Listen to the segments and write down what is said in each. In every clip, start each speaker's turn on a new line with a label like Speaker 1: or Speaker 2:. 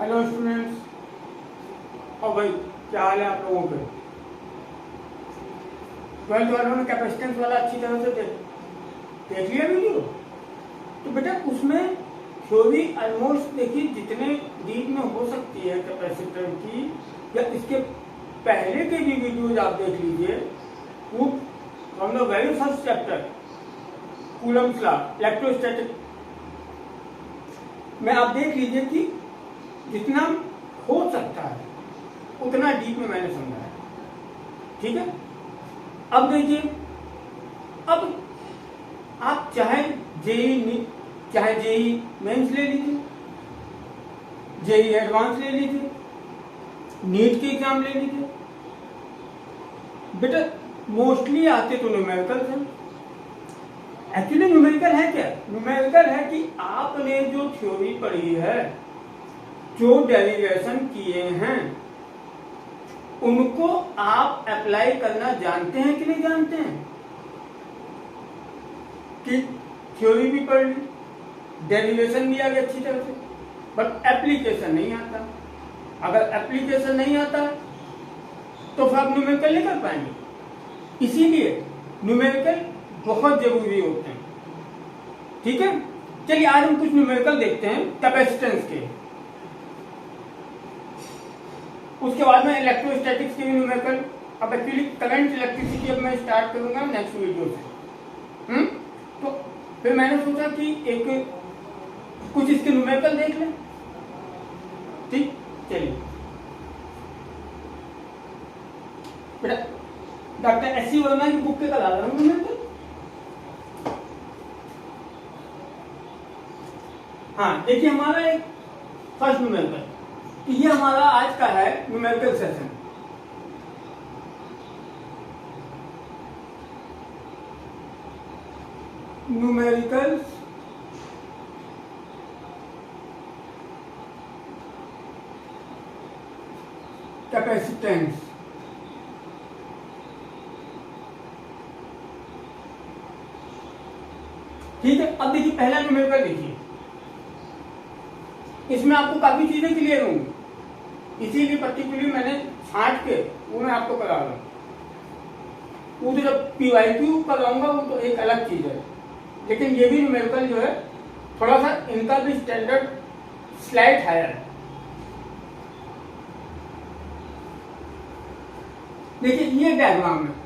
Speaker 1: Hello students. और भाई क्या हाल है आप लोगों के? 12th वालों ने कैपेसिटेंस वाला अच्छी तरह से देख लिया वीडियो। तो बेटा उसमें थ्योरी ऑलमोस्ट देखिए जितने डीप में हो सकती है कैपेसिटर की, या इसके पहले के भी वीडियोज आप देख लीजिए। वो from the very first chapter Coulomb's law electrostatic में आप देख लीजिए कि जितना हो सकता है उतना डीप में मैंने समझाया। ठीक है, अब देखिए, अब आप चाहे जेई मेंस ले लीजिए, जेई एडवांस ले लीजिए, नीट के एग्जाम ले लीजिए, बेटा मोस्टली आते तो न्यूमेरिकल हैं। एक्चुअली न्यूमेरिकल है क्या? न्यूमेरिकल है कि आपने जो थ्योरी पढ़ी है, जो डेरिवेशन किए हैं, उनको आप अप्लाई करना जानते हैं कि नहीं जानते हैं? कि थ्योरी भी पढ़ ली, डेरिवेशन भी आ गया अच्छी तरह से, बट एप्लीकेशन नहीं आता। अगर एप्लीकेशन नहीं आता तो फिर आप न्यूमेरिकल नहीं कर पाएंगे। इसीलिए न्यूमेरिकल बहुत जरूरी होते हैं। ठीक है, चलिए आज हम कुछ न्यूमेरिकल देखते हैं कैपेसिटेंस के। उसके बाद में इलेक्ट्रोस्टैटिक्स के भी न्यूमेरिकल। अब एक्चुअली करंट इलेक्ट्रिसिटी अब मैं स्टार्ट करूंगा नेक्स्ट वीडियो से। तो फिर मैंने सोचा कि एक कुछ इसके न्यूमेरिकल देख लें। ठीक, चलिए बेटा डॉक्टर एस सी वर्मा की बुक के कल आ रहा हूं न्यूमेरिकल। हाँ देखिए, हमारा एक फर्स्ट न्यूमेरिकल, ये हमारा आज का है न्यूमेरिकल सेशन। Numerical capacitance. ठीक है, अब देखिए पहला न्यूमेरिकल देखिए, इसमें आपको काफी चीजें क्लियर होंगी, इसीलिए पर्टिकुलरली मैंने छांट के वो मैं आपको करा रहा हूं। वो तो जब PYQ कराऊंगा वो तो एक अलग चीज है, लेकिन ये भी न्यूमेरिकल जो है थोड़ा सा इनका भी स्टैंडर्ड स्लाइड हायर है। देखिए ये डायग्राम है,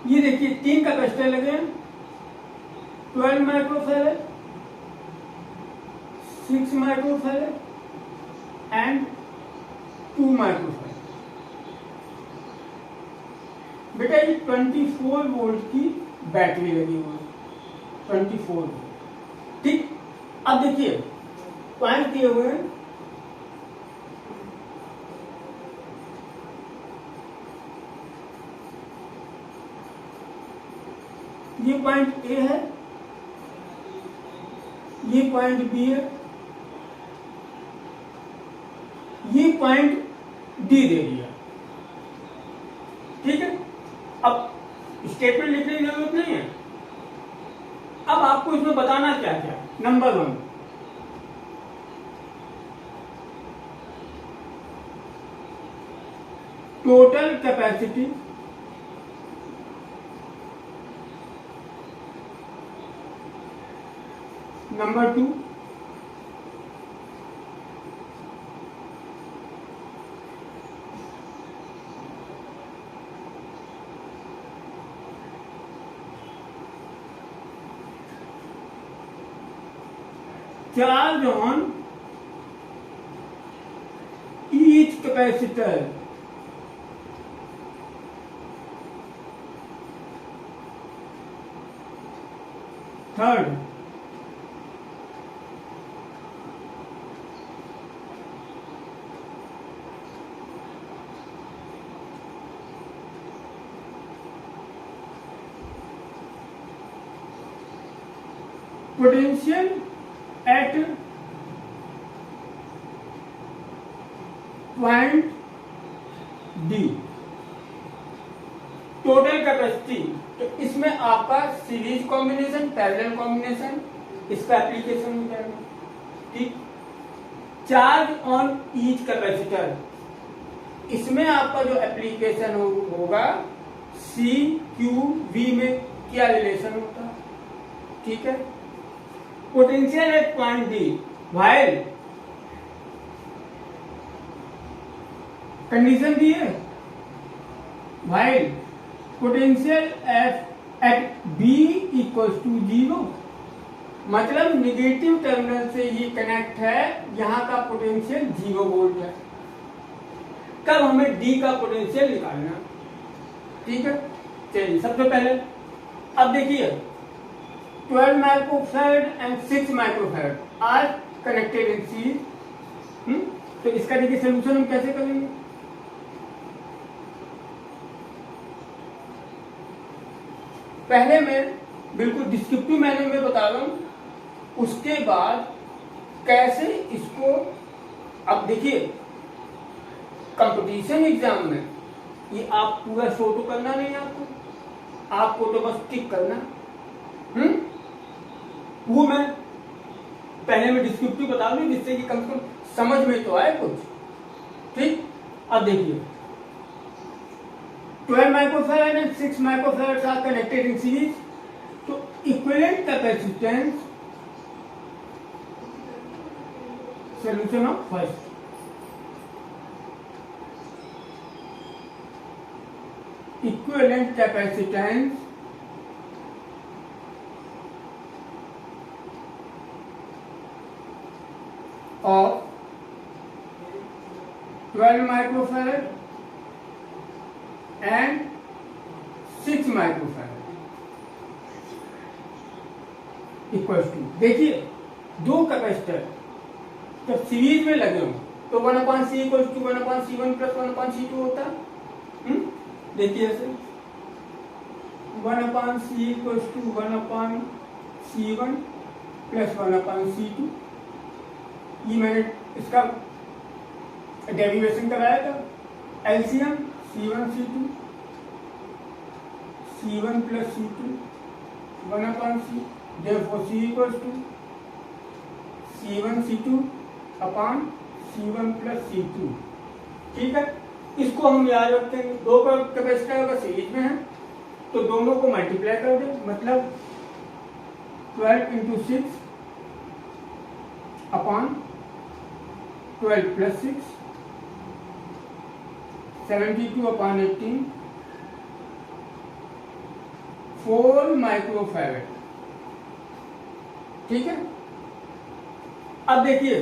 Speaker 1: ये देखिए 3 कैपेसिटर लगे हैं, 12 माइक्रोफैरड, 6 माइक्रोफैरड एंड 2 माइक्रोफैरड। बेटा ये 24 वोल्ट की बैटरी लगी हुई है, 24 वोल्ट। ठीक, अब देखिए पॉइंट दिए हुए हैं, ये पॉइंट ए है, ये पॉइंट बी है, ये पॉइंट डी दे दिया। ठीक है, अब स्टेटमेंट लिखने की जरूरत नहीं है। अब आपको इसमें बताना क्या क्या। Number 1, total capacity. Number 2, charge on each capacitor third, potential at point D, total capacity. तो इसमें आपका सीरीज कॉम्बिनेशन, पैरेलल कॉम्बिनेशन, इसका एप्लीकेशन हो जाएगा। ठीक, चार्ज ऑन ईच कैपेसिटर, इसमें आपका जो एप्लीकेशन होगा सी क्यू वी में क्या रिलेशन होता है। ठीक है, potential at point D while, condition दी है, while potential at B equal to 0, मतलब निगेटिव टर्मिनल से ये कनेक्ट है, यहां का पोटेंशियल 0 वोल्ट है। तब हमें डी का पोटेंशियल निकालना। ठीक है, चलिए सबसे पहले अब देखिए 12 microfarad and 6 microfarad are connected in series. तो इसका देखिए सोल्यूशन हम कैसे करेंगे। पहले मैं बिल्कुल डिस्क्रिप्टिव मैनर में बता रहा हूं, उसके बाद कैसे इसको, अब देखिए कंपटीशन एग्जाम में ये आप पूरा शो तो करना नहीं, आपको तो बस टिक करना। वो मैं पहले में डिस्क्रिप्टिव बता दूं जिससे कि कम से कम समझ में तो आए कुछ। ठीक, अब देखिए 12 microfarad and 6 microfarad are connected in series. तो equivalent capacitance, solution of first, equivalent capacitance of 12 microfarad and 6 microfarad equals to, देखिए दो कैपेसिटर जब सीरीज में लगे हों तो 1/c equals to 1/c1 plus 1/c2 होता है। देखिए ऐसे 1/c equals to 1/c1 plus 1/c2। ये मैंने इसका डेरिवेशन कराया था। LCM C1 C2 C1 plus C2 1/c, therefore C equals to C1 C2 upon C1 plus C2। ठीक है, इसको हम याद रखेंगे। दो कैपेसिटर अगर सीरीज में है तो दोनों को मल्टीप्लाई कर दे, मतलब 12 into 6 upon 12 plus 6 72 upon 18 4 microfarad. ठीक है, अब देखिए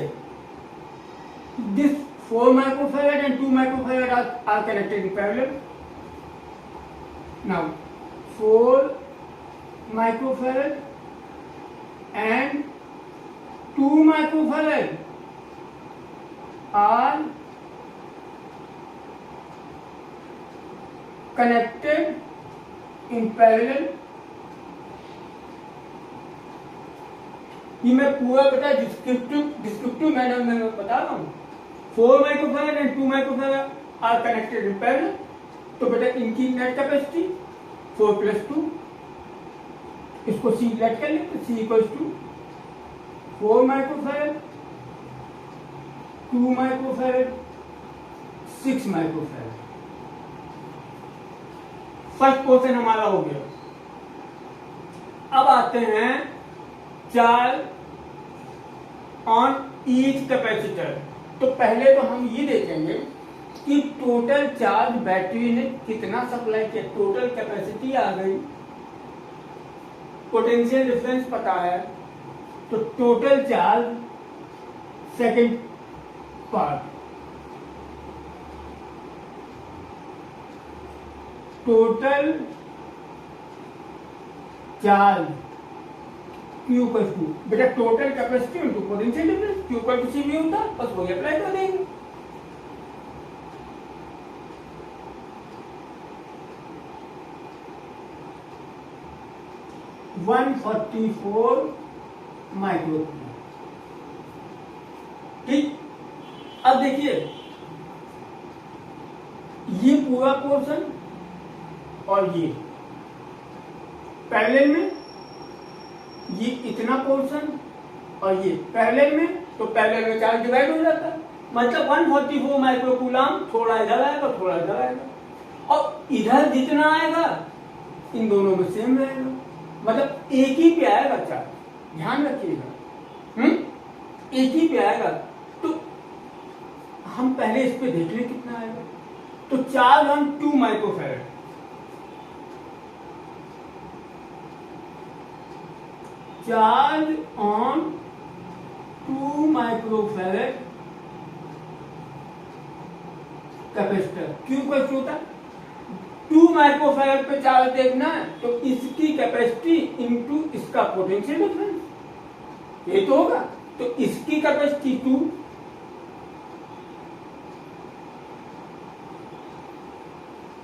Speaker 1: this 4 microfarad and 2 microfarad are connected in parallel. Now 4 microfarad and 2 microfarad are connected in parallel। ये मैं पूरा बता डिस्क्रिप्टिव मैनर में मैं बता रहा हूँ। 4 microfarad and 2 microfarad are connected in parallel. तो बेटा इनकी नेट कैपेसिटी 4 प्लस 2, इसको C लेट कर लेते, C equals to 4 microfarad 2 microfarad 6 microfarad. First portion हमारा हो गया। अब आते हैं चार्ज ऑन ईच कैपेसिटर। तो पहले तो हम ये देखेंगे कि टोटल चार्ज बैटरी ने कितना सप्लाई किया। टोटल कैपेसिटी आ गई, पोटेंशियल डिफरेंस पता है, तो total charge second part, total charge Q equal to बेटा total capacity into potential difference, Q equal to CV होता है, बस वही अप्लाई कर देंगे। One 144 microcoulomb. ठीक, अब देखिए ये पूरा पोर्शन और ये पैरेलल में, ये इतना पोर्शन और ये पैरेलल में, तो पैरेलल में चार्ज डिवाइड हो जाता है। मतलब 144 माइक्रोकूलम थोड़ा इधर आएगा थोड़ा इधर आएगा, और इधर जितना आएगा इन दोनों में सेम रहेगा, मतलब एक ही पे आएगा चार्ज, ध्यान रखिएगा। एक ही पे आएगा। तो हम पहले इस पे देख लें कितना आएगा। तो charge on 2 microfarad, charge on 2 microfarad capacitor, Q कैसे होता है 2 माइक्रोफैरड पे चार्ज देखना है, तो इसकी कैपेसिटी इनटू इसका पोटेंशियल डिफरेंस, ये तो होगा। तो इसकी कैपेसिटी 2,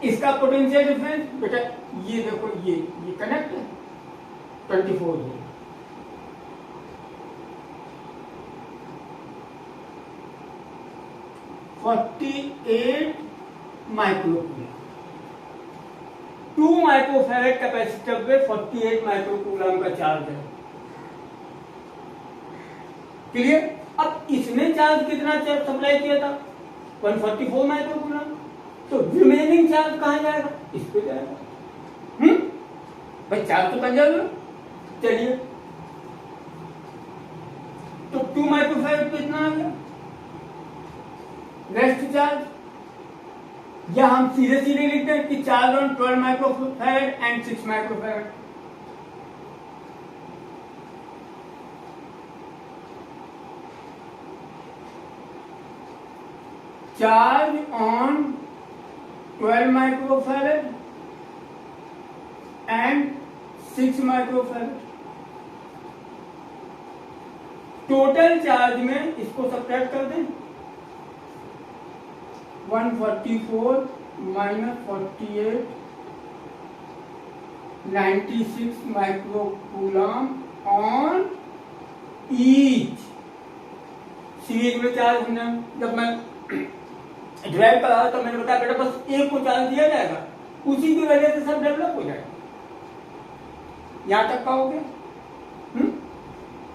Speaker 1: इसका पोटेंशियल डिफरेंस बेटा ये देखो, ये कनेक्ट है 24 वोल्ट। माइक्रोकूलम 2 माइक्रोफैरड कैपेसिटर पे 48 माइक्रोकूलम का चार्ज है। क्लियर? अब इसने चार्ज कितना चार्ज सप्लाई किया था 144 माइक्रोकूलम, तो रिमेनिंग चार्ज कहां जाएगा, इस पे जाएगा। भाई चार्ज तो बन जाएगा। चलिए, तो 2 माइक्रोफैरड पे इतना आ गया रेस्ट चार्ज, या हम सीधे सीधे लिखते हैं कि charge on 12 microfarad and 6 microfarad. Charge on 12 microfarad and 6 microfarad, total charge में इसको सब्ट्रैक्ट कर दें, 144 minus 48 96 microcoulomb on each series में चार्ज। हमने जब मैं ड्राइव करा तो मैंने बताया बेटा बस एक को चार्ज दिया जाएगा, उसी की वजह से सब डेवलप हो जाएगा। यहां तक का हो गया।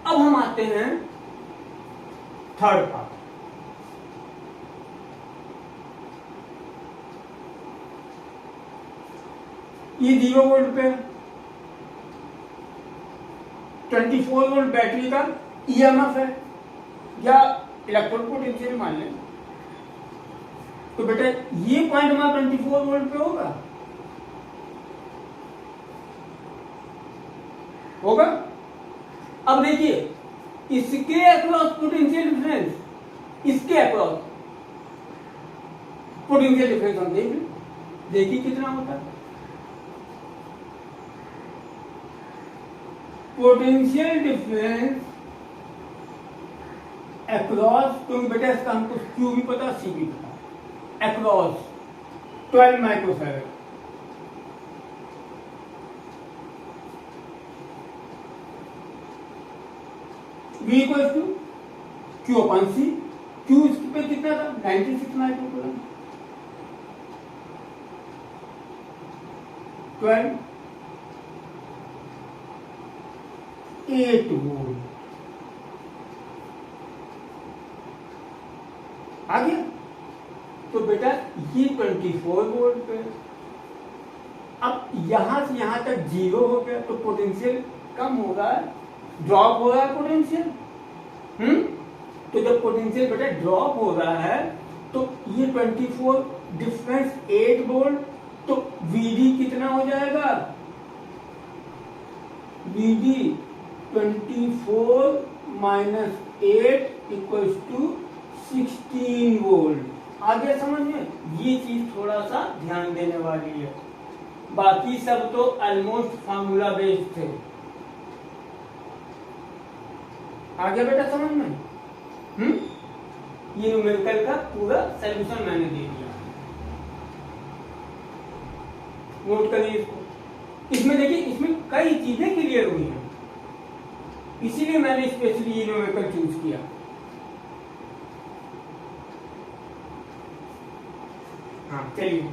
Speaker 1: अब हम आते हैं थर्ड पार्ट। ये 0 वोल्ट पे 24 वोल्ट बैटरी का ईएमएफ है या इलेक्ट्रिक पोटेंशियल मान लें, तो बेटा ये पॉइंट हमारा 24 वोल्ट पे होगा। अब देखिए इसके अक्रॉस पोटेंशियल डिफरेंस, इसके अक्रॉस पोटेंशियल डिफरेंस हम देखिए कितना होता है। पोटेंशियल डिफरेंस अक्रॉस, क्योंकि बेटा इसका हमको क्यू भी पता सी भी पता, across 12 microfarad, V equal to Q upon C। Q इसके पे कितना था 96 माइक्रोकूलम, 12 8 वोल्ट आ गया। तो बेटा ये 24 वोल्ट पे, अब यहां से यहां तक 0 हो गया, तो पोटेंशियल कम हो रहा है, ड्रॉप हो रहा है पोटेंशियल। तो जब पोटेंशियल बेटा ड्रॉप हो रहा है तो ये 24 डिफरेंस 8 वोल्ट, तो VD कितना हो जाएगा, VD 24 minus 8 equals to 16 volt. आगे समझ में, ये चीज थोड़ा सा ध्यान देने वाली है, बाकी सब तो ऑलमोस्ट फार्मूला बेस्ड थे। आ गया बेटा समझ में? ये न्यूमेरिकल का पूरा सॉल्यूशन मैंने दे दिया, नोट करिए इसको। इसमें देखिए इसमें कई चीजें क्लियर हुई हैं, इसीलिए मैंने स्पेशली ये न्यूमेरिकल चूज किया। हाँ चलिए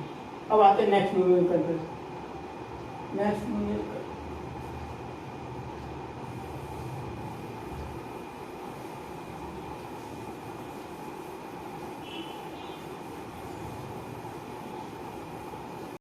Speaker 1: अब आते हैं नेक्स्ट न्यूमेरिकल पे। Next numerical